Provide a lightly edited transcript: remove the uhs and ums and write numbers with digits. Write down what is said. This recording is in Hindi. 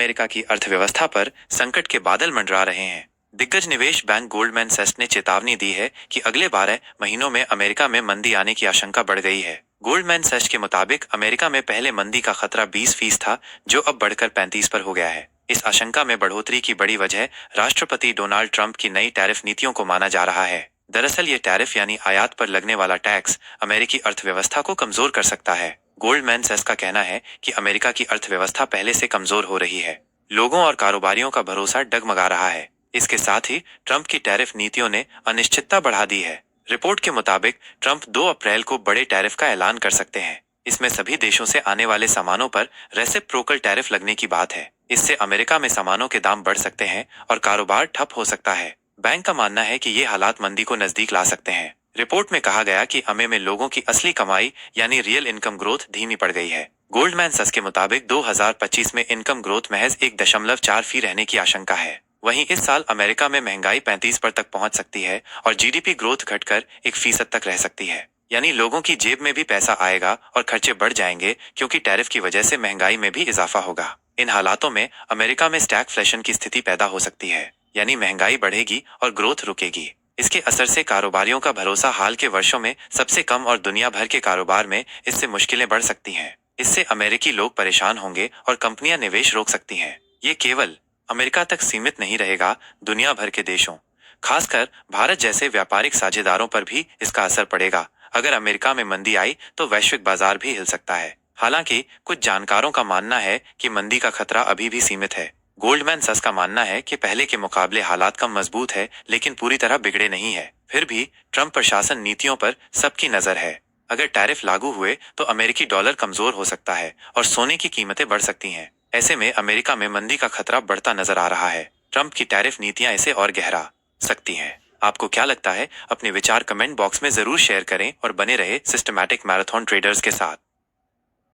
अमेरिका की अर्थव्यवस्था पर संकट के बादल मंडरा रहे हैं। दिग्गज निवेश बैंक गोल्डमैन सैच्स ने चेतावनी दी है कि अगले 12 महीनों में अमेरिका में मंदी आने की आशंका बढ़ गई है। गोल्डमैन सैच्स के मुताबिक अमेरिका में पहले मंदी का खतरा 20% था, जो अब बढ़कर 35 पर हो गया है। इस आशंका में बढ़ोतरी की बड़ी वजह राष्ट्रपति डोनाल्ड ट्रंप की नई टैरिफ नीतियों को माना जा रहा है। दरअसल ये टैरिफ यानी आयात पर लगने वाला टैक्स अमेरिकी अर्थव्यवस्था को कमजोर कर सकता है। गोल्डमैन सैच्स का कहना है कि अमेरिका की अर्थव्यवस्था पहले से कमजोर हो रही है। लोगों और कारोबारियों का भरोसा डगमगा रहा है। इसके साथ ही ट्रंप की टैरिफ नीतियों ने अनिश्चितता बढ़ा दी है। रिपोर्ट के मुताबिक ट्रंप 2 अप्रैल को बड़े टैरिफ का ऐलान कर सकते हैं। इसमें सभी देशों से आने वाले सामानों पर रेसिप्रोकल टैरिफ लगने की बात है। इससे अमेरिका में सामानों के दाम बढ़ सकते हैं और कारोबार ठप हो सकता है। बैंक का मानना है कि ये हालात मंदी को नजदीक ला सकते हैं। रिपोर्ट में कहा गया कि अमे में लोगों की असली कमाई यानी रियल इनकम ग्रोथ धीमी पड़ गई है। गोल्डमैन सैच्स के मुताबिक 2025 में इनकम ग्रोथ महज 1.4% रहने की आशंका है। वहीं इस साल अमेरिका में महंगाई 35 पर तक पहुंच सकती है और जीडीपी ग्रोथ घटकर 1% तक रह सकती है। यानी लोगों की जेब में भी पैसा आएगा और खर्चे बढ़ जाएंगे, क्योंकि टैरिफ की वजह से महंगाई में भी इजाफा होगा। इन हालातों में अमेरिका में स्टैगफ्लेशन की स्थिति पैदा हो सकती है, यानी महंगाई बढ़ेगी और ग्रोथ रुकेगी। इसके असर से कारोबारियों का भरोसा हाल के वर्षों में सबसे कम और दुनिया भर के कारोबार में इससे मुश्किलें बढ़ सकती हैं। इससे अमेरिकी लोग परेशान होंगे और कंपनियां निवेश रोक सकती हैं। ये केवल अमेरिका तक सीमित नहीं रहेगा, दुनिया भर के देशों, खासकर भारत जैसे व्यापारिक साझेदारों पर भी इसका असर पड़ेगा। अगर अमेरिका में मंदी आई तो वैश्विक बाजार भी हिल सकता है। हालांकि कुछ जानकारों का मानना है कि मंदी का खतरा अभी भी सीमित है। गोल्डमैन सैच्स का मानना है कि पहले के मुकाबले हालात कम मजबूत है, लेकिन पूरी तरह बिगड़े नहीं है। फिर भी ट्रंप प्रशासन नीतियों पर सबकी नजर है। अगर टैरिफ लागू हुए तो अमेरिकी डॉलर कमजोर हो सकता है और सोने की कीमतें बढ़ सकती हैं। ऐसे में अमेरिका में मंदी का खतरा बढ़ता नजर आ रहा है। ट्रंप की टैरिफ नीतियां इसे और गहरा सकती हैं। आपको क्या लगता है? अपने विचार कमेंट बॉक्स में जरूर शेयर करें और बने रहे सिस्टमैटिक मैराथन ट्रेडर्स के साथ।